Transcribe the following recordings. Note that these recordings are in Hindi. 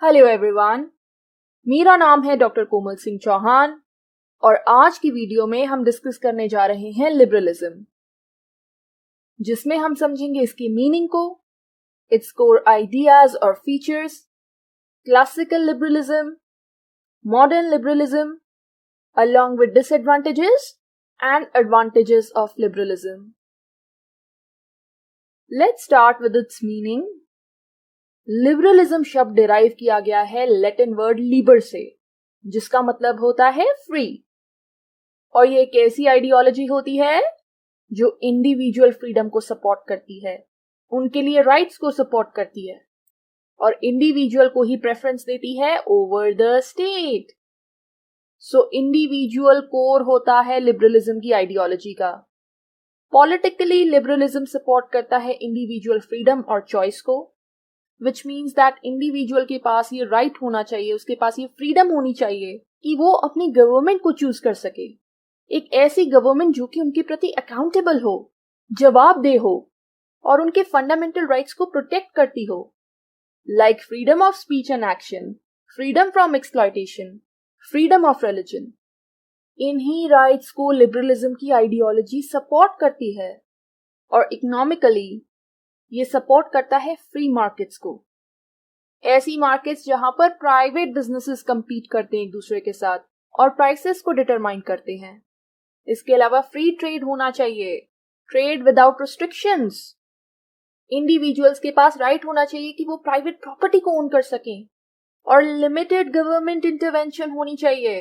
हेलो एवरीवन, मेरा नाम है डॉक्टर कोमल सिंह चौहान और आज की वीडियो में हम डिस्कस करने जा रहे हैं लिबरलिज्म, जिसमें हम समझेंगे इसकी मीनिंग को, इट्स कोर आइडियाज और features, classical liberalism, modern liberalism, along with disadvantages and advantages of liberalism. Let's start with its meaning. Liberalism शब्द डिराइव किया गया है लैटिन वर्ड लिबर से, जिसका मतलब होता है फ्री। और ये एक ऐसी आइडियोलॉजी होती है जो इंडिविजुअल फ्रीडम को सपोर्ट करती है, उनके लिए राइट्स को सपोर्ट करती है और इंडिविजुअल को ही प्रेफरेंस देती है over the state. So individual core होता है लिबरलिज्म की आइडियोलॉजी का। पॉलिटिकली लिबरलिज्म सपोर्ट करता है इंडिविजुअल फ्रीडम और चॉइस को, विच मीन्स दैट इंडिविजुअल के पास ये राइट होना चाहिए, उसके पास ये फ्रीडम होनी चाहिए कि वो अपनी गवर्नमेंट को चूज कर सके। एक ऐसी गवर्नमेंट जो कि उनके प्रति अकाउंटेबल हो, जवाबदेह हो और उनके फंडामेंटल राइट्स को प्रोटेक्ट करती हो, like freedom of speech and action, freedom from exploitation, freedom of religion. इन्हीं राइट्स को लिबरलिज्म की आइडियोलॉजी सपोर्ट करती है और इकोनॉमिकली ये सपोर्ट करता है फ्री मार्केट्स को, ऐसी मार्केट्स जहां पर प्राइवेट बिजनेसेस कंपीट करते हैं एक दूसरे के साथ और प्राइसेस को डिटरमाइन करते हैं। इसके अलावा फ्री ट्रेड होना चाहिए, ट्रेड विदाउट रिस्ट्रिक्शंस। इंडिविजुअल्स के पास राइट होना चाहिए कि वो प्राइवेट प्रॉपर्टी को ओन कर सकें और लिमिटेड गवर्नमेंट इंटरवेंशन होनी चाहिए।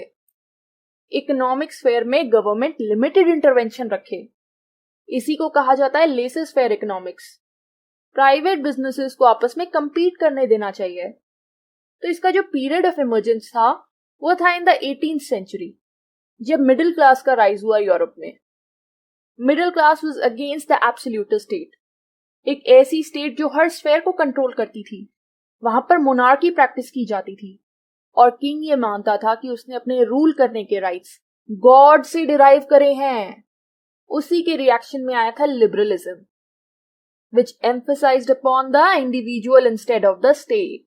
इकोनॉमिक स्फेयर में गवर्नमेंट लिमिटेड इंटरवेंशन रखे, इसी को कहा जाता है laces fair economics. Private businesses को आपस में कंपीट करने देना चाहिए। तो इसका जो पीरियड ऑफ इमर्जेंस था वो था इन द 18th सेंचुरी, जब मिडिल क्लास का राइज हुआ यूरोप में। Middle class was against the absolute state, एक ऐसी स्टेट जो हर स्फेयर को कंट्रोल करती थी। वहां पर मोनार्की प्रैक्टिस की जाती थी और किंग ये मानता था कि उसने अपने रूल करने के राइट्स गॉड से डिराइव करे हैं। उसी के रिएक्शन में आया था liberalism, which emphasized upon the individual instead of the state.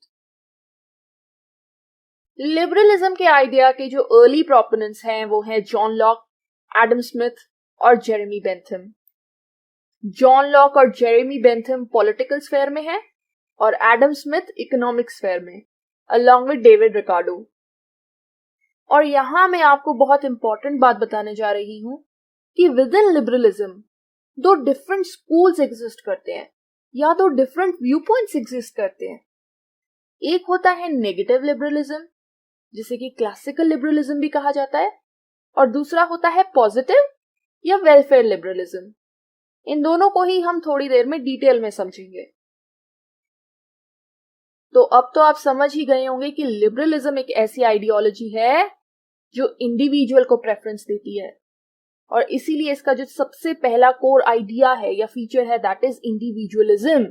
Liberalism के आइडिया के जो अर्ली प्रोपोनेंट्स हैं वो हैं जॉन लॉक, एडम स्मिथ और जेरेमी बेंथम। जॉन लॉक और जेरेमी बेंथम पॉलिटिकल स्फेयर में हैं और एडम स्मिथ इकोनॉमिक स्फेयर में, along with डेविड रिकार्डो। और यहां मैं आपको बहुत इंपॉर्टेंट बात बताने जा रही हूं कि विद इन लिबरलिज्म दो डिफरेंट स्कूल्स एग्जिस्ट करते हैं या दो डिफरेंट व्यू पॉइंट्स एग्जिस्ट करते हैं। एक होता है नेगेटिव लिबरलिज्म, जिसे कि क्लासिकल लिबरलिज्म भी कहा जाता है, और दूसरा होता है पॉजिटिव या वेलफेयर लिबरलिज्म। इन दोनों को ही हम थोड़ी देर में डिटेल में समझेंगे। तो अब तो आप समझ ही गए होंगे कि लिबरलिज्म एक ऐसी आइडियोलॉजी है जो इंडिविजुअल को प्रेफरेंस देती है और इसीलिए इसका जो सबसे पहला कोर आइडिया है या फीचर है दैट इज इंडिविजुअलिज्म।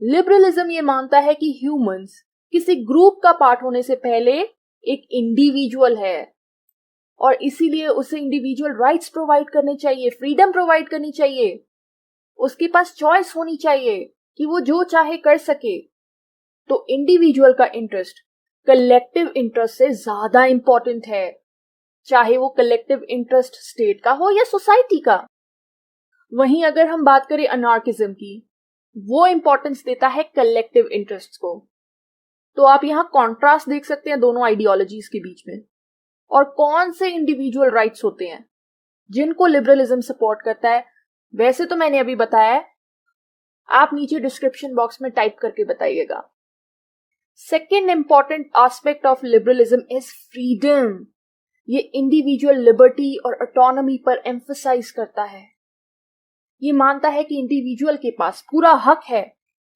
लिबरलिज्म ये मानता है कि ह्यूमंस किसी ग्रुप का पार्ट होने से पहले एक इंडिविजुअल है और इसीलिए उसे इंडिविजुअल राइट्स प्रोवाइड करने चाहिए, फ्रीडम प्रोवाइड करनी चाहिए, उसके पास चॉइस होनी चाहिए कि वो जो चाहे कर सके। तो इंडिविजुअल का इंटरेस्ट कलेक्टिव इंटरेस्ट से ज्यादा इंपॉर्टेंट है, चाहे वो कलेक्टिव इंटरेस्ट स्टेट का हो या सोसाइटी का। वहीं अगर हम बात करें अनार्किज्म की, वो इंपॉर्टेंस देता है कलेक्टिव इंटरेस्ट को। तो आप यहाँ कॉन्ट्रास्ट देख सकते हैं दोनों आइडियोलॉजीज के बीच में। और कौन से इंडिविजुअल राइट्स होते हैं जिनको लिबरलिज्म सपोर्ट करता है, वैसे तो मैंने अभी बताया है, आप नीचे डिस्क्रिप्शन बॉक्स में टाइप करके बताइएगा। Second important aspect of liberalism is freedom. ये इंडिविजुअल लिबर्टी और ऑटोनॉमी पर एम्फसाइज करता है। ये मानता है कि इंडिविजुअल के पास पूरा हक है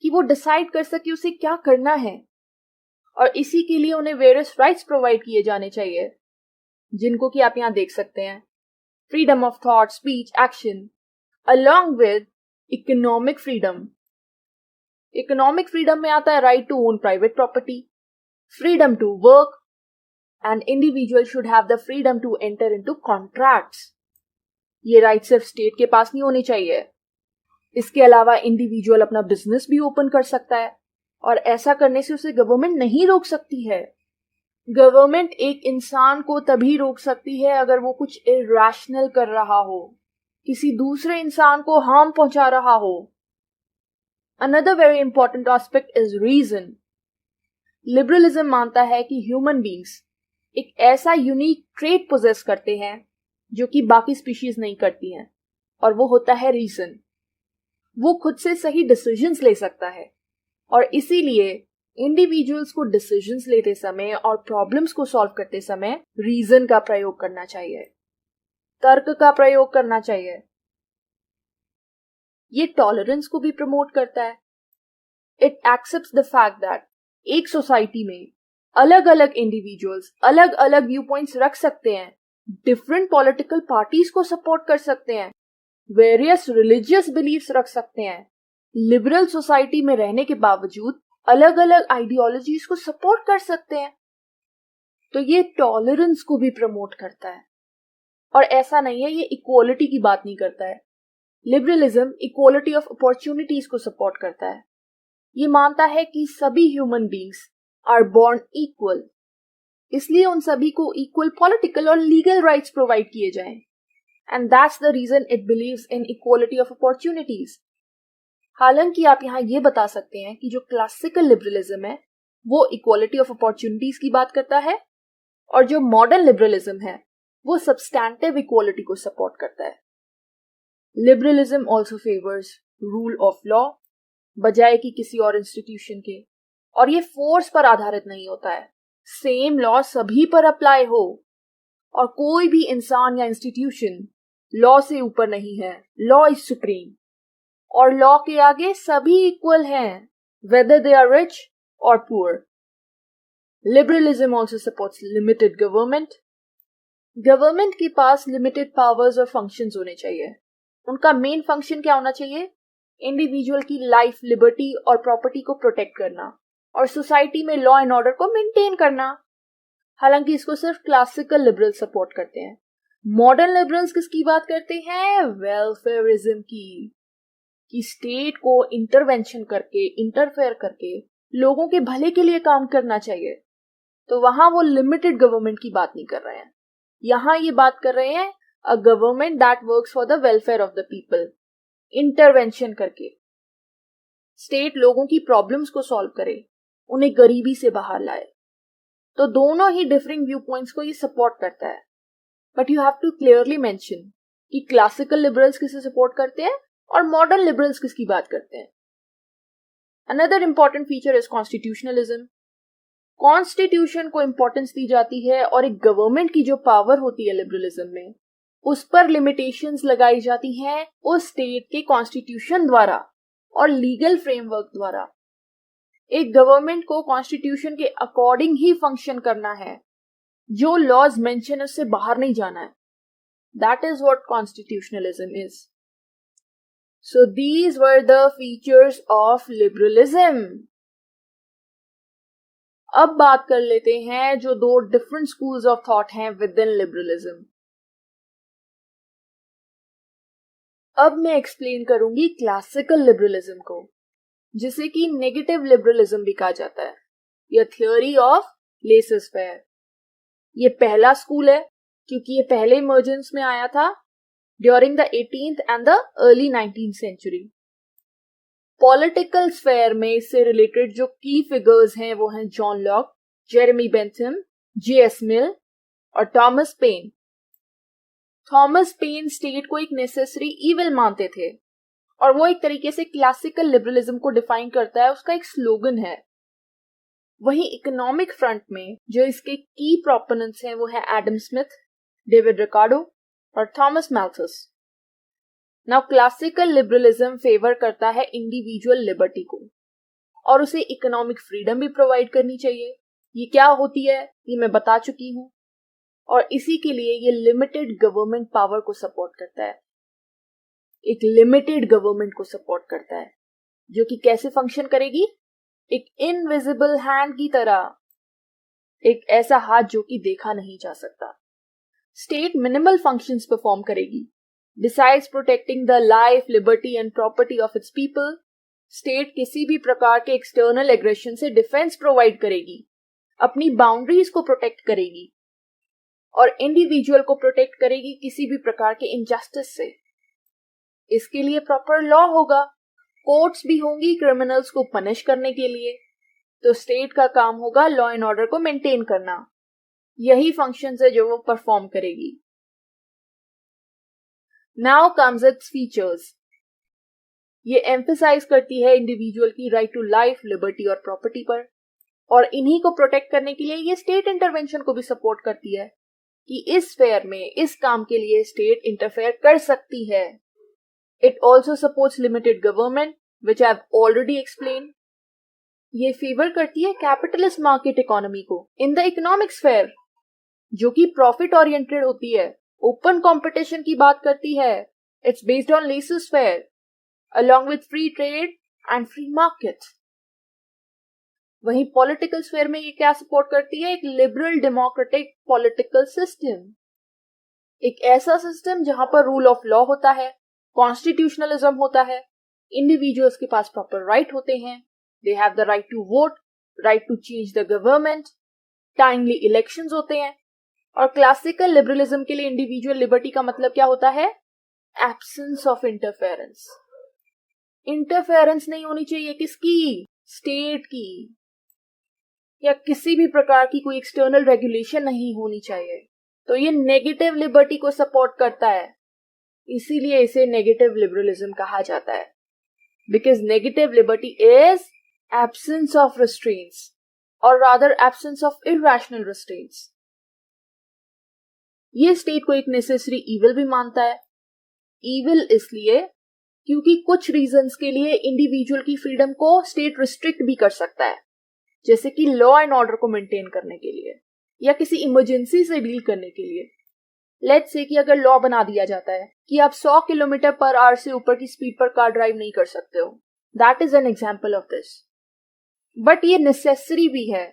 कि वो डिसाइड कर सके उसे क्या करना है और इसी के लिए उन्हें वेरियस राइट्स प्रोवाइड किए जाने चाहिए, जिनको कि आप यहां देख सकते हैं। Freedom of thought, speech, action, along with economic freedom. Economic freedom में आता है right to own private property, freedom to work, and individual should have the freedom to enter into contracts. ये राइट सिर्फ स्टेट के पास नहीं होने चाहिए। इसके अलावा इंडिविजुअल अपना बिजनेस भी ओपन कर सकता है और ऐसा करने से उसे गवर्नमेंट नहीं रोक सकती है। गवर्नमेंट एक इंसान को तभी रोक सकती है अगर वो कुछ इरैशनल कर रहा हो, किसी दूसरे इंसान को हार्म पहुंचा रहा हो। Another very important aspect is reason. Liberalism मानता है कि ह्यूमन बींग्स एक ऐसा यूनिक ट्रेट पोजेस करते हैं जो कि बाकी स्पीशीज नहीं करती हैं, और वो होता है रीजन। वो खुद से सही डिसीजंस ले सकता है, और इसीलिए इंडिविजुअल्स को डिसीजंस लेते समय और प्रॉब्लम्स को सॉल्व करते समय रीजन का प्रयोग करना चाहिए, तर्क का प्रयोग करना चाहिए। ये टॉलरेंस को भी प्रमोट करता है। It accepts the fact that एक सोसाइटी में अलग अलग इंडिविजुअल्स अलग अलग व्यू पॉइंट्स रख सकते हैं, डिफरेंट पॉलिटिकल पार्टीज को सपोर्ट कर सकते हैं, वेरियस रिलीजियस बिलीफ्स रख सकते हैं, लिबरल सोसाइटी में रहने के बावजूद अलग अलग आइडियोलॉजीज को सपोर्ट कर सकते हैं। तो ये टॉलरेंस को भी प्रमोट करता है। और ऐसा नहीं है ये इक्वालिटी की बात नहीं करता है। लिबरलिज्म इक्वालिटी ऑफ अपॉर्चुनिटीज को सपोर्ट करता है। ये मानता है कि सभी human beings are born equal, इसलिए उन सभी को इक्वल पॉलिटिकल और लीगल राइट्स प्रोवाइड किए जाएं। And that's the reason it believes in equality of opportunities. हालांकि आप यहाँ ये बता सकते हैं कि जो क्लासिकल लिबरलिज्म है वो इक्वालिटी ऑफ अपॉर्चुनिटीज की बात करता है, और जो मॉडर्न लिबरलिज्म है वो सब्सटैंटिव इक्वालिटी को सपोर्ट करता है। Liberalism also favours rule of law बजाय कि किसी और इंस्टीट्यूशन के, और ये फोर्स पर आधारित नहीं होता है। सेम लॉ सभी पर अप्लाई हो, और कोई भी इंसान या इंस्टीट्यूशन लॉ से ऊपर नहीं है। लॉ इज सुप्रीम, और लॉ के आगे सभी इक्वल हैं, वेदर दे आर रिच और poor. Liberalism also supports limited government. Government के पास लिमिटेड पावर्स और फंक्शंस होने चाहिए। उनका मेन फंक्शन क्या होना चाहिए? इंडिविजुअल की लाइफ, लिबर्टी और प्रॉपर्टी को प्रोटेक्ट करना, और सोसाइटी में लॉ एंड ऑर्डर को मेंटेन करना। हालांकि इसको सिर्फ क्लासिकल लिबरल सपोर्ट करते हैं। मॉडर्न लिबरल्स किसकी बात करते हैं? वेलफेयरिज्म की, कि स्टेट को इंटरवेंशन करके, इंटरफेयर करके लोगों के भले के लिए काम करना चाहिए। तो वहां वो लिमिटेड गवर्नमेंट की बात नहीं कर रहे हैं, यहां ये बात कर रहे हैं a government that works for the welfare of the people. Intervention करके स्टेट लोगों की प्रॉब्लम्स को सॉल्व करे, उन्हें गरीबी से बाहर लाए। तो दोनों ही डिफरिंग व्यू पॉइंट्स को ये सपोर्ट करता है। But you have to clearly mention कि क्लासिकल लिबरल्स किसे सपोर्ट करते हैं और मॉडर्न लिबरल्स किसकी बात करते हैं। Another important feature is constitutionalism. Constitution को इंपॉर्टेंस दी जाती है, और एक गवर्नमेंट की जो पावर होती है लिबरलिज्म में, उस पर लिमिटेशंस लगाई जाती हैं उस स्टेट के कॉन्स्टिट्यूशन द्वारा और लीगल फ्रेमवर्क द्वारा। एक गवर्नमेंट को कॉन्स्टिट्यूशन के अकॉर्डिंग ही फंक्शन करना है, जो लॉज मेंशन उससे बाहर नहीं जाना है। That is what constitutionalism is. So these were the features of liberalism. अब बात कर लेते हैं जो दो डिफरेंट स्कूल्स ऑफ थॉट हैं विद इन लिबरलिज्म। अब मैं एक्सप्लेन करूंगी क्लासिकल लिबरलिज्म को, जिसे कि नेगेटिव लिबरलिज्म भी कहा जाता है, या थियोरी ऑफ लेसर-फेयर। ये पहला स्कूल है क्योंकि ये पहले इमर्जेंस में आया था during the 18th and the early 19th century. Political sphere में इससे रिलेटेड जो की फिगर्स हैं वो हैं John Locke, Jeremy Bentham, J S. Mill और Thomas Paine. Thomas Paine state को एक नेसेसरी इविल मानते थे, और वो एक तरीके से क्लासिकल लिबरलिज्म को डिफाइन करता है, उसका एक स्लोगन है। वहीं इकोनॉमिक फ्रंट में जो इसके की प्रोपोनेंट्स हैं वो है एडम स्मिथ, डेविड रिकार्डो और Thomas Malthus. Now classical liberalism favour करता है इंडिविजुअल लिबर्टी को, और उसे इकोनॉमिक फ्रीडम भी प्रोवाइड करनी चाहिए। ये क्या होती है ये मैं बता चुकी हूं, और इसी के लिए ये लिमिटेड गवर्नमेंट पावर को सपोर्ट करता है। एक लिमिटेड गवर्नमेंट को सपोर्ट करता है जो कि कैसे फंक्शन करेगी? एक इनविजिबल हैंड की तरह, एक ऐसा हाथ जो कि देखा नहीं जा सकता। स्टेट मिनिमल फंक्शंस परफॉर्म करेगी, besides protecting the life, liberty and property of its people, state किसी भी प्रकार के एक्सटर्नल एग्रेशन से डिफेंस प्रोवाइड करेगी, अपनी बाउंड्रीज को प्रोटेक्ट करेगी और इंडिविजुअल को प्रोटेक्ट करेगी किसी भी प्रकार के इनजस्टिस से। इसके लिए प्रॉपर लॉ होगा, कोर्ट्स भी होंगी क्रिमिनल्स को पनिश करने के लिए। तो स्टेट का काम होगा लॉ एंड ऑर्डर को मेंटेन करना। यही फंक्शंस है जो वो परफॉर्म करेगी। Now comes its features. ये एम्फसाइज करती है इंडिविजुअल की राइट टू लाइफ, लिबर्टी और प्रॉपर्टी पर, और इन्हीं को प्रोटेक्ट करने के लिए ये स्टेट इंटरवेंशन को भी सपोर्ट करती है कि इस स्फेयर में इस काम के लिए स्टेट इंटरफेयर कर सकती है। It also supports limited government which I have already explain. ये फेवर करती है कैपिटलिस्ट मार्केट इकोनॉमी को इन द इकोनॉमिक स्फेयर, जो कि प्रॉफिट ओरिएंटेड होती है, ओपन कंपटीशन की बात करती है। It's based on lesser sphere along with free trade and free market. वहीं पॉलिटिकल स्फेयर में ये क्या सपोर्ट करती है? एक लिबरल डेमोक्रेटिक पॉलिटिकल सिस्टम, एक ऐसा सिस्टम जहां पर रूल ऑफ लॉ होता है, कॉन्स्टिट्यूशनलिज्म होता है, इंडिविजुअल्स के पास प्रॉपर राइट होते हैं, they have the right to vote, right to change the government, timely elections होते हैं। और क्लासिकल लिबरलिज्म के लिए इंडिविजुअल लिबर्टी का मतलब क्या होता है? Absence of interference. इंटरफेरेंस नहीं होनी चाहिए किसकी? स्टेट की, या किसी भी प्रकार की कोई एक्सटर्नल रेगुलेशन नहीं होनी चाहिए। तो ये नेगेटिव लिबर्टी को सपोर्ट करता है, इसीलिए इसे नेगेटिव लिबरलिज्म कहा जाता है। Because negative liberty is absence of restraints, और rather absence of irrational restraints. ये स्टेट को एक नेसेसरी इविल भी मानता है। इविल इसलिए क्योंकि कुछ रीजंस के लिए इंडिविजुअल की फ्रीडम को स्टेट रिस्ट्रिक्ट भी कर सकता है, जैसे कि लॉ एंड ऑर्डर को मेंटेन करने के लिए या किसी इमरजेंसी से डील करने के लिए। लेट्स से कि अगर लॉ बना दिया जाता है कि आप 100 किलोमीटर पर आवर से ऊपर की स्पीड पर कार ड्राइव नहीं कर सकते हो, that is an example of this. But ये नेसेसरी भी है।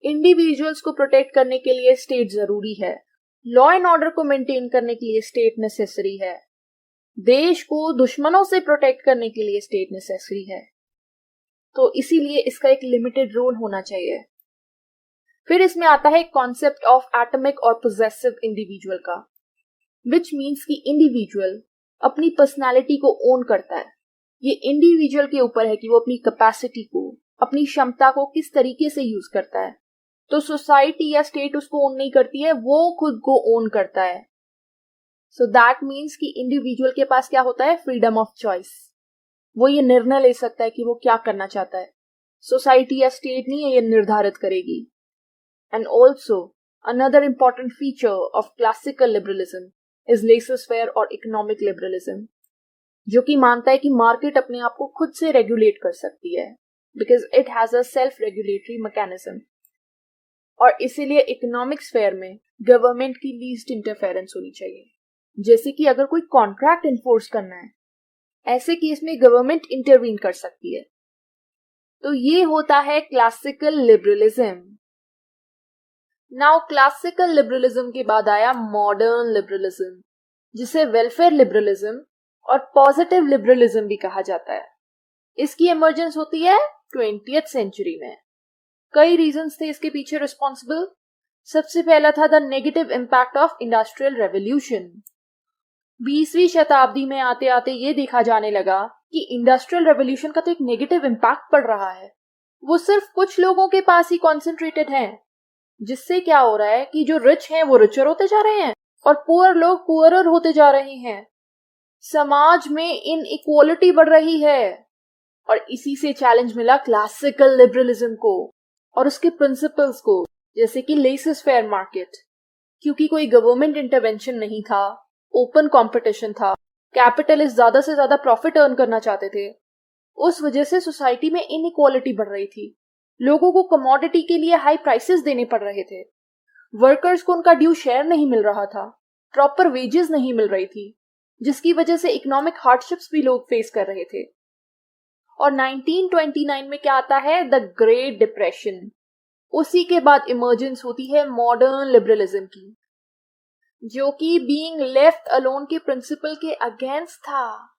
इंडिविजुअल्स को प्रोटेक्ट करने के लिए स्टेट जरूरी है, लॉ एंड ऑर्डर को मेंटेन करने के लिए स्टेट नेसेसरी है, देश को दुश्मनों से प्रोटेक्ट करने के लिए स्टेट नेसेसरी है। तो इसीलिए इसका एक लिमिटेड रोल होना चाहिए। फिर इसमें आता है कॉन्सेप्ट ऑफ एटॉमिक और पोजेसिव इंडिविजुअल का, विच मीन्स कि इंडिविजुअल अपनी पर्सनालिटी को ओन करता है। ये इंडिविजुअल के ऊपर है कि वो अपनी कैपेसिटी को, अपनी क्षमता को किस तरीके से यूज करता है। तो सोसाइटी या स्टेट उसको ओन नहीं करती है, वो खुद को ओन करता है। सो दैट मीन्स कि इंडिविजुअल के पास क्या होता है? Freedom of choice. वो ये निर्णय ले सकता है कि वो क्या करना चाहता है। सोसाइटी या स्टेट नहीं है ये निर्धारित करेगी। And also another important feature of classical liberalism is laser-fair और इकोनॉमिक लिबरलिज्म, जो कि मानता है कि मार्केट अपने आप को खुद से रेगुलेट कर सकती है, because it has a self regulatory mechanism. और इसीलिए इकोनॉमिक स्फेयर में गवर्नमेंट की लीस्ट इंटरफेरेंस होनी चाहिए। जैसे कि अगर कोई कॉन्ट्रैक्ट इन्फोर्स करना है, ऐसे केस में गवर्नमेंट इंटरवीन कर सकती है। तो ये होता है classical liberalism. Now classical liberalism के बाद आया मॉडर्न लिबरलिज्म, जिसे वेलफेयर लिबरलिज्म और पॉजिटिव लिबरलिज्म भी कहा जाता है। इसकी इमर्जेंस होती है 20th सेंचुरी में। कई रीजंस थे इसके पीछे रिस्पॉन्सिबल। सबसे पहला था the negative impact of industrial revolution. 20वीं शताब्दी में आते आते ये देखा जाने लगा कि इंडस्ट्रियल रेवोल्यूशन का तो एक नेगेटिव इम्पैक्ट पड़ रहा है, वो सिर्फ कुछ लोगों के पास ही कॉन्सेंट्रेटेड है, जिससे क्या हो रहा है कि जो रिच हैं वो रिचर होते जा रहे हैं और पुअर लोग पुअरर होते जा रहे हैं। समाज में इनइक्वालिटी बढ़ रही है, और इसी से चैलेंज मिला क्लासिकल लिबरलिज्म को और उसके प्रिंसिपल्स को, जैसे कि लेसर-फेयर मार्केट, क्योंकि कोई गवर्नमेंट इंटरवेंशन नहीं था, ओपन कंपटीशन था, कैपिटलिस्ट ज्यादा से ज्यादा प्रॉफिट अर्न करना चाहते थे। उस वजह से सोसाइटी में इनइक्वालिटी बढ़ रही थी। लोगों को कमोडिटी के लिए हाई प्राइसेस देने पड़ रहे थे, वर्कर्स को उनका ड्यू शेयर नहीं मिल रहा था, प्रॉपर वेजेस नहीं मिल रही थी, जिसकी वजह से इकोनॉमिक हार्डशिप्स भी लोग फेस कर रहे थे। और 1929 में क्या आता है? The great depression. उसी के बाद इमर्जेंस होती है मॉडर्न लिबरलिज्म की, जो कि बीइंग लेफ्ट अलोन के प्रिंसिपल के अगेंस्ट था।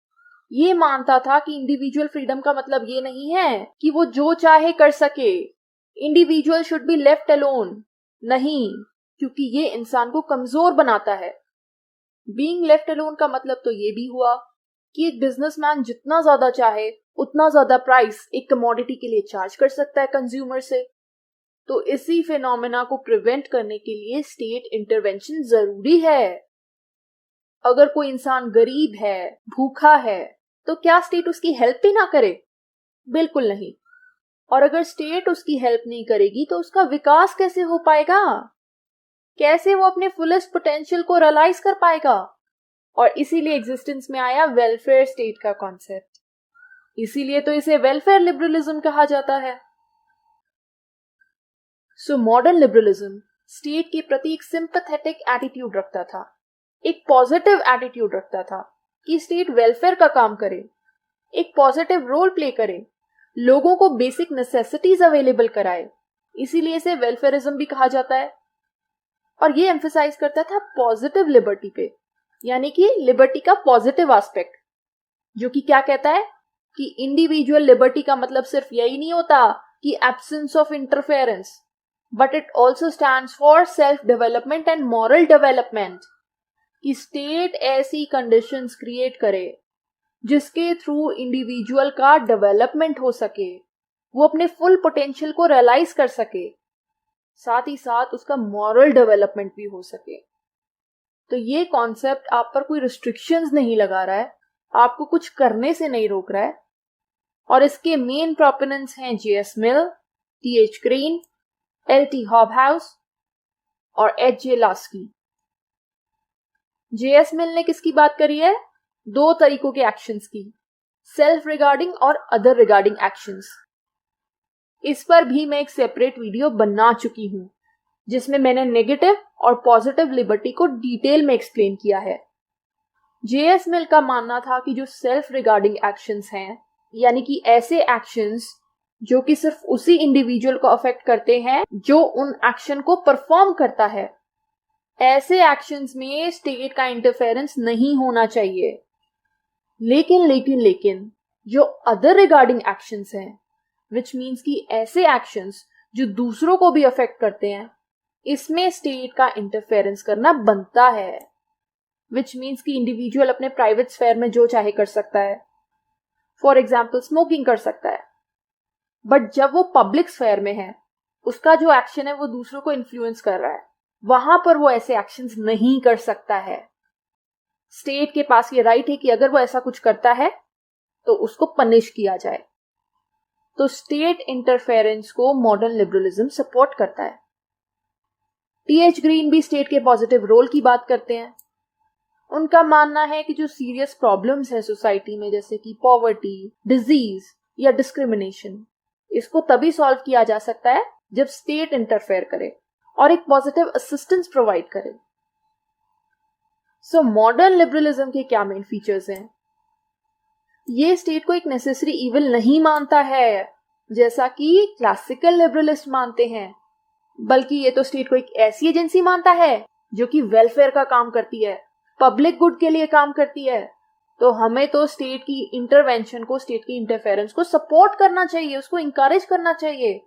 ये मानता था कि इंडिविजुअल फ्रीडम का मतलब ये नहीं है कि वो जो चाहे कर सके, individual should be left alone. नहीं, क्योंकि ये इंसान को कमजोर बनाता है। बीइंग लेफ्ट अलोन का मतलब तो ये भी हुआ कि एक बिजनेसमैन जितना ज्यादा चाहे उतना ज्यादा प्राइस एक कमोडिटी के लिए चार्ज कर सकता है कंज्यूमर से। तो इसी फिनोमेना को प्रिवेंट करने के लिए स्टेट इंटरवेंशन जरूरी है। अगर कोई इंसान गरीब है, भूखा है, तो क्या स्टेट उसकी हेल्प भी ना करे? बिल्कुल नहीं। और अगर स्टेट उसकी हेल्प नहीं करेगी तो उसका विकास कैसे हो पाएगा? कैसे वो अपने फुलेस्ट पोटेंशियल को रियलाइज कर पाएगा? और इसीलिए एग्जिस्टेंस में आया वेलफेयर स्टेट का कॉन्सेप्ट। इसीलिए तो इसे वेलफेयर लिबरलिज्म कहा जाता है। सो मॉडर्न लिबरलिज्म स्टेट के प्रति एक सिंपैथेटिक एटीट्यूड रखता था, एक पॉजिटिव एटीट्यूड रखता था कि स्टेट वेलफेयर का काम करे, एक पॉजिटिव रोल प्ले करे, लोगों को बेसिक नेसेसिटीज अवेलेबल कराए। इसीलिए इसे वेलफेयरिज्म भी कहा जाता है। और ये एम्फसाइज करता था पॉजिटिव लिबर्टी पे, यानी कि लिबर्टी का पॉजिटिव एस्पेक्ट, जो कि क्या कहता है कि इंडिविजुअल लिबर्टी का मतलब सिर्फ यही नहीं होता कि absence of interference, but it also stands for self development and moral development. कि स्टेट ऐसी कंडीशंस क्रिएट करे जिसके थ्रू इंडिविजुअल का डेवलपमेंट हो सके, वो अपने फुल पोटेंशियल को रियलाइज कर सके, साथ ही साथ उसका मॉरल डेवलपमेंट भी हो सके। तो ये कॉन्सेप्ट आप पर कोई रिस्ट्रिक्शंस नहीं लगा रहा है, आपको कुछ करने से नहीं रोक रहा है। और इसके मेन प्रोपोनेंट्स हैं J.S. मिल, T.H. Green, L.T. हॉबहाउस और H.J. लास्की। J.S. मिल ने किसकी बात करी है? दो तरीकों के एक्शंस की, सेल्फ रिगार्डिंग और अदर रिगार्डिंग एक्शंस। इस पर भी मैं एक सेपरेट वीडियो बना चुकी हूं जिसमें मैंने नेगेटिव और पॉजिटिव लिबर्टी को डिटेल में एक्सप्लेन किया है। J.S. मिल का मानना था कि जो सेल्फ रिगार्डिंग एक्शंस हैं, यानी कि ऐसे एक्शंस जो कि सिर्फ उसी इंडिविजुअल को अफेक्ट करते हैं जो उन एक्शन को परफॉर्म करता है, ऐसे एक्शंस में स्टेट का इंटरफेरेंस नहीं होना चाहिए। लेकिन जो अदर रिगार्डिंग एक्शंस हैं, विच मीन्स कि ऐसे एक्शंस जो दूसरों को भी अफेक्ट करते हैं, इसमें स्टेट का इंटरफेरेंस करना बनता है। विच मीन्स कि इंडिविजुअल अपने प्राइवेट स्फेयर में जो चाहे कर सकता है, फॉर एग्जाम्पल स्मोकिंग कर सकता है, बट जब वो पब्लिक स्फेयर में है, उसका जो एक्शन है वो दूसरों को इन्फ्लुएंस कर रहा है, वहां पर वो ऐसे एक्शंस नहीं कर सकता है। स्टेट के पास ये राइट है कि अगर वो ऐसा कुछ करता है तो उसको पनिश किया जाए। तो स्टेट इंटरफेरेंस को मॉडर्न लिबरलिज्म सपोर्ट करता है। T.H. ग्रीन भी स्टेट के पॉजिटिव रोल की बात करते हैं। उनका मानना है कि जो सीरियस प्रॉब्लम्स है सोसाइटी में, जैसे कि पॉवर्टी, डिजीज या डिस्क्रिमिनेशन, इसको तभी सॉल्व किया जा सकता है जब स्टेट इंटरफेयर करे और एक पॉजिटिव असिस्टेंस प्रोवाइड करे। सो मॉडर्न लिबरलिज्म के क्या मेन फीचर्स हैं? ये स्टेट को एक नेसेसरी इविल नहीं मानता है जैसा कि क्लासिकल लिबरलिस्ट मानते हैं, बल्कि ये तो स्टेट को एक ऐसी एजेंसी मानता है जो कि वेलफेयर का काम करती है, पब्लिक गुड के लिए काम करती है। तो हमें तो स्टेट की इंटरवेंशन को, स्टेट की इंटरफेरेंस को सपोर्ट करना चाहिए, उसको इंकरेज करना चाहिए,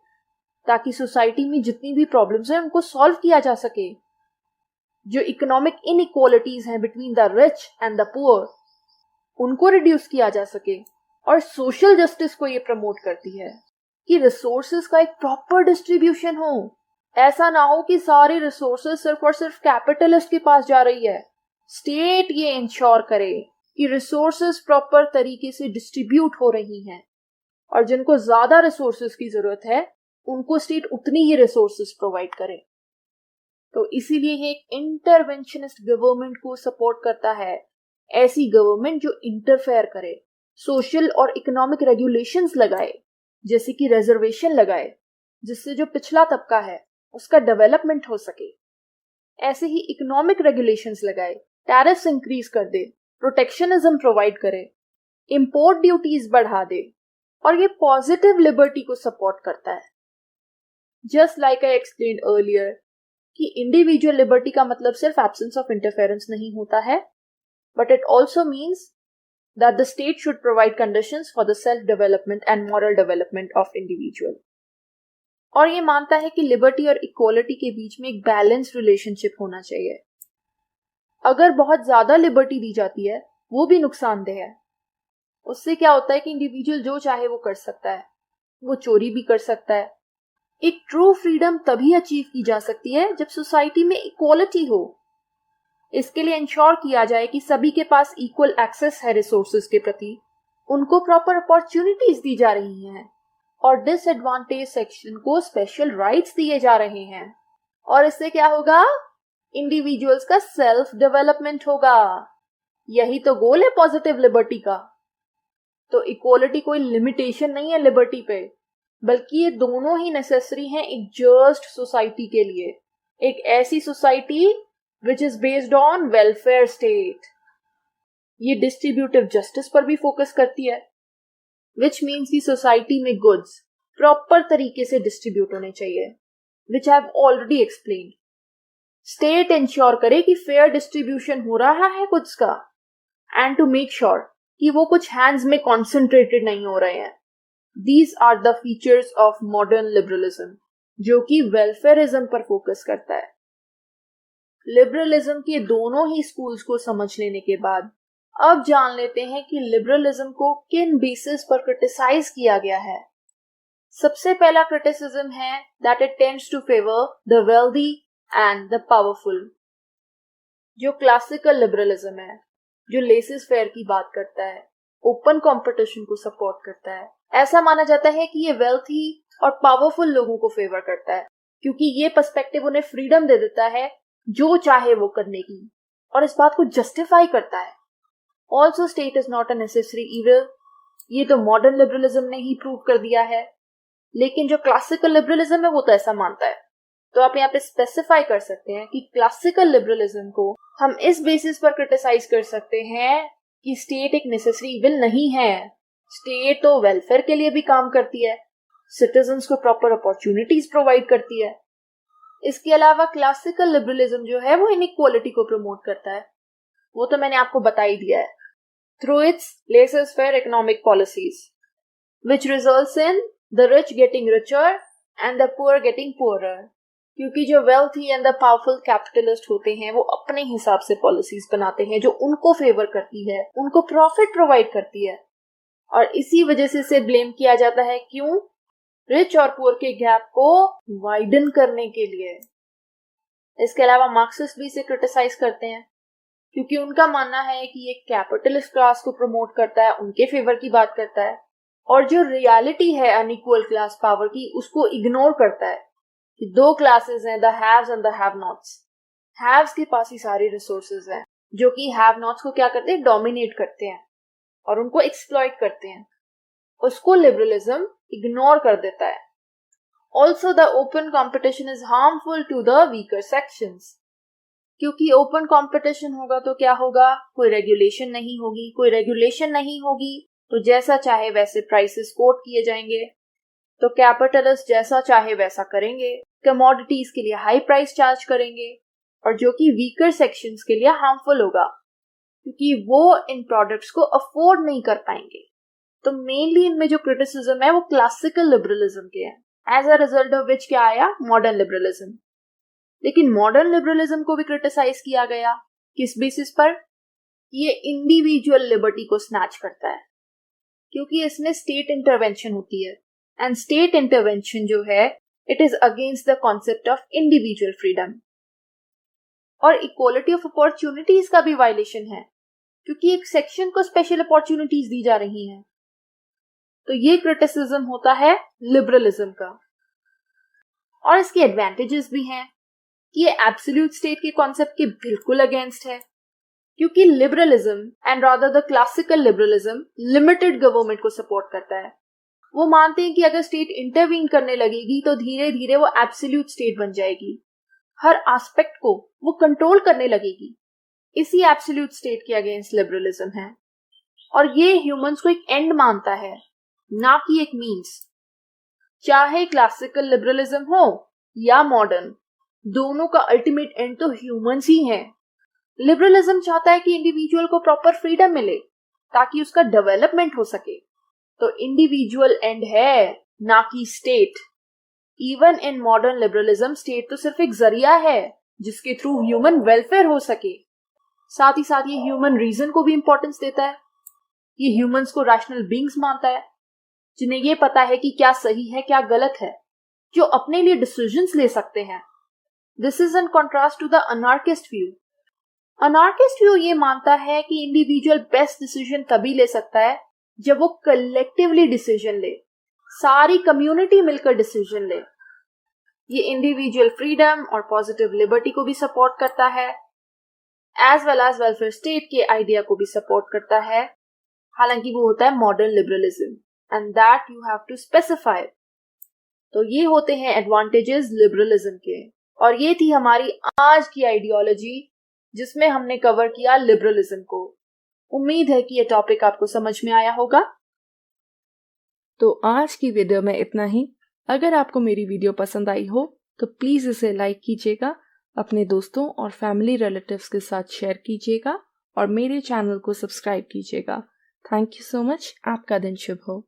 ताकि सोसाइटी में जितनी भी प्रॉब्लम्स हैं उनको सॉल्व किया जा सके। जो इकोनॉमिक इनइक्वालिटीज हैं between the rich and the poor, उनको रिड्यूस किया जा सके। और सोशल जस्टिस को ये प्रमोट करती है कि रिसोर्सेज का एक प्रॉपर डिस्ट्रीब्यूशन हो। ऐसा ना हो कि सारी रिसोर्सेज सिर्फ और सिर्फ कैपिटलिस्ट के पास जा रही है। स्टेट ये इंश्योर करे कि रिसोर्सेज प्रॉपर तरीके से डिस्ट्रीब्यूट हो रही हैं, और जिनको ज्यादा रिसोर्सेज की जरूरत है उनको स्टेट उतनी ही रिसोर्सेज प्रोवाइड करे। तो इसीलिए ये एक इंटरवेंशनिस्ट गवर्नमेंट को सपोर्ट करता है, ऐसी गवर्नमेंट जो इंटरफेयर करे, सोशल और इकोनॉमिक रेगुलेशंस लगाए, जैसे कि रिजर्वेशन लगाए, जिससे जो पिछला तबका है उसका डेवलपमेंट हो सके। ऐसे ही इकोनॉमिक रेगुलेशंस लगाए, टैरिफ्स इंक्रीज कर दे, प्रोटेक्शनिज्म प्रोवाइड करे, इंपोर्ट ड्यूटीज बढ़ा दे, और ये पॉजिटिव लिबर्टी को सपोर्ट करता है। Just like I explained earlier कि इंडिविजुअल लिबर्टी का मतलब सिर्फ एब्सेंस ऑफ इंटरफेरेंस नहीं होता है, but it also means that the state should provide conditions for the self-development and moral development of individual. और ये मानता है कि लिबर्टी और इक्वालिटी के बीच में एक बैलेंस रिलेशनशिप होना चाहिए। अगर बहुत ज्यादा लिबर्टी दी जाती है वो भी नुकसानदेह है। उससे क्या होता है कि इंडिविजुअल जो चाहे वो कर सकता है, वो चोरी भी कर सकता है। एक ट्रू फ्रीडम तभी अचीव की जा सकती है जब सोसाइटी में इक्वालिटी हो। इसके लिए इंश्योर किया जाए कि सभी के पास इक्वल एक्सेस है रिसोर्सेज के प्रति, उनको प्रॉपर अपॉर्चुनिटीज दी जा रही हैं और डिसएडवांटेज सेक्शन को स्पेशल राइट्स दिए जा रहे हैं। और इससे क्या होगा? इंडिविजुअल्स का सेल्फ डेवलपमेंट होगा। यही तो गोल है पॉजिटिव लिबर्टी का। तो इक्वालिटी कोई लिमिटेशन नहीं है लिबर्टी पे, बल्कि ये दोनों ही नेसेसरी हैं एक जस्ट सोसाइटी के लिए, एक ऐसी society which is based on welfare state. ये डिस्ट्रीब्यूटिव जस्टिस पर भी फोकस करती है, विच मीन्स की सोसाइटी में गुड्स प्रॉपर तरीके से डिस्ट्रीब्यूट होने चाहिए, which I have already explained. State ensure करे कि फेयर डिस्ट्रीब्यूशन हो रहा है गुड्स का, एंड टू मेक श्योर कि वो कुछ हैंड्स में कॉन्सेंट्रेटेड नहीं हो रहे हैं। These are the features of modern liberalism, जो कि वेलफेयरिज्म पर फोकस करता है। लिबरलिज्म के दोनों ही स्कूल्स को समझ लेने के बाद अब जान लेते हैं कि लिबरलिज्म को किन बेसिस पर क्रिटिसाइज किया गया है। सबसे पहला क्रिटिसिज्म है that it tends to favour the wealthy and the powerful. जो क्लासिकल लिबरलिज्म है, जो लेसेस फेयर की बात करता है, ओपन कंपटीशन को सपोर्ट करता है, ऐसा माना जाता है कि ये वेल्थी और पावरफुल लोगों को फेवर करता है, क्योंकि ये पर्सपेक्टिव उन्हें फ्रीडम दे देता है जो चाहे वो करने की, और इस बात को जस्टिफाई करता है। Also state is not a necessary evil, ये तो मॉडर्न लिबरलिज्म ने ही प्रूव कर दिया है। लेकिन जो क्लासिकल लिबरलिज्म है वो तो ऐसा मानता है। तो आप यहाँ पे स्पेसिफाई कर सकते हैं कि क्लासिकल लिबरलिज्म को हम इस बेसिस पर क्रिटिसाइज कर सकते हैं कि स्टेट एक नेसेसरी इविल नहीं है। स्टेट तो वेलफेयर के लिए भी काम करती है, सिटीजन्स को प्रॉपर अपॉर्चुनिटीज प्रोवाइड करती है। इसके अलावा क्लासिकल लिबरलिज्म जो है वो इनइक्वालिटी को प्रमोट करता है, वो तो मैंने आपको बता ही दिया है, through its laissez faire economic policies which results in the rich getting richer and the poor getting poorer. क्योंकि जो wealthy and the powerful capitalist होते हैं वो अपने हिसाब से पॉलिसीज बनाते हैं जो उनको फेवर करती है, उनको प्रॉफिट प्रोवाइड करती है, और इसी वजह से इसे ब्लेम किया जाता है। क्यों? रिच और पुअर के गैप को वाइडन करने के लिए। इसके अलावा मार्क्सिस्ट भी इसे क्रिटिसाइज करते हैं, क्योंकि उनका मानना है कि ये कैपिटलिस्ट क्लास को प्रमोट करता है, उनके फेवर की बात करता है, और जो रियलिटी है अनइक्वल क्लास पावर की उसको इग्नोर करता है कि दो क्लासेस हैं, the haves and the have nots. Haves के पास ही सारी रिसोर्सेज हैं, जो कि हैव नॉट्स को क्या करते हैं? डोमिनेट करते हैं और उनको एक्सप्लॉइट करते हैं। उसको लिबरलिज्म इग्नोर कर देता है। Also the open competition is harmful to the weaker sections, क्योंकि ओपन कंपटीशन होगा तो क्या होगा? कोई रेगुलेशन नहीं होगी। कोई रेगुलेशन नहीं होगी तो जैसा चाहे वैसे प्राइसेस कोट किए जाएंगे, तो कैपिटलिस्ट जैसा चाहे वैसा करेंगे, कमोडिटीज के लिए हाई प्राइस चार्ज करेंगे, और जो कि वीकर सेक्शंस के लिए हार्मफुल होगा क्योंकि वो इन प्रोडक्ट्स को अफोर्ड नहीं कर पाएंगे। तो मेनली इनमें जो क्रिटिसिज्म है वो क्लासिकल लिबरलिज्म के है, as a result of which क्या आया? Modern liberalism. लेकिन मॉडर्न लिबरलिज्म को भी क्रिटिसाइज किया गया, किस बेसिस पर? ये इंडिविजुअल लिबर्टी को स्नैच करता है, क्योंकि इसमें स्टेट इंटरवेंशन होती है, एंड स्टेट इंटरवेंशन जो है it is against the concept of individual freedom. और इक्वालिटी ऑफ अपॉर्चुनिटीज का भी वायलेशन है, क्योंकि एक सेक्शन को स्पेशल अपॉर्चुनिटीज दी जा रही हैं। तो ये क्रिटिसिज्म होता है लिबरलिज्म का। और इसके एडवांटेजेस भी हैं कि ये एब्सोल्यूट स्टेट के कॉन्सेप्ट के बिल्कुल अगेंस्ट है, क्योंकि liberalism and rather the classical liberalism limited government को सपोर्ट करता है। वो मानते हैं कि अगर स्टेट इंटरवीन करने लगेगी तो धीरे धीरे वो एब्सोल्यूट स्टेट बन जाएगी, हर एस्पेक्ट को वो कंट्रोल करने लगेगी। इसी एब्सोल्यूट स्टेट के अगेंस्ट लिबरलिज्म है, और ये ह्यूमंस को एक एंड मानता है, ना कि एक मीन्स। चाहे क्लासिकल लिबरलिज्म हो या मॉडर्न, दोनों का अल्टीमेट एंड तो ह्यूमंस ही है। लिबरलिज्म चाहता है कि इंडिविजुअल को प्रॉपर फ्रीडम मिले, ताकि उसका डेवलपमेंट हो सके। तो इंडिविजुअल एंड है, ना कि state. Even in modern liberalism state तो सिर्फ एक जरिया है जिसके थ्रू ह्यूमन वेलफेयर हो सके। साथ ही साथ ये ह्यूमन रीजन को भी इंपॉर्टेंस देता है। ये ह्यूमंस को रैशनल बीइंग्स मानता है, जिन्हें ये पता है कि क्या सही है क्या गलत है, जो अपने लिए डिसीजंस ले सकते हैं। This is in contrast to the anarchist view. Anarchist view ये मानता है कि इंडिविजुअल बेस्ट डिसीजन तभी ले सकता है जब वो कलेक्टिवली डिसीजन ले, सारी कम्युनिटी मिलकर डिसीजन ले। ये इंडिविजुअल फ्रीडम और पॉजिटिव लिबर्टी को भी सपोर्ट करता है, as well as welfare state के आइडिया को भी सपोर्ट करता है। हालांकि वो होता है modern liberalism, and that you have to specify. तो ये होते हैं एडवांटेजेस लिबरलिज्म के, और ये थी हमारी आज की आइडियोलॉजी जिसमें हमने कवर किया लिबरलिज्म को। उम्मीद है कि ये टॉपिक आपको समझ में आया होगा। तो आज की वीडियो में इतना ही। अगर आपको मेरी वीडियो पसंद आई हो तो प्लीज इसे लाइक कीजिएगा, अपने दोस्तों और फैमिली रिलेटिव्स के साथ शेयर कीजिएगा और मेरे चैनल को सब्सक्राइब कीजिएगा। Thank you so much. आपका दिन शुभ हो।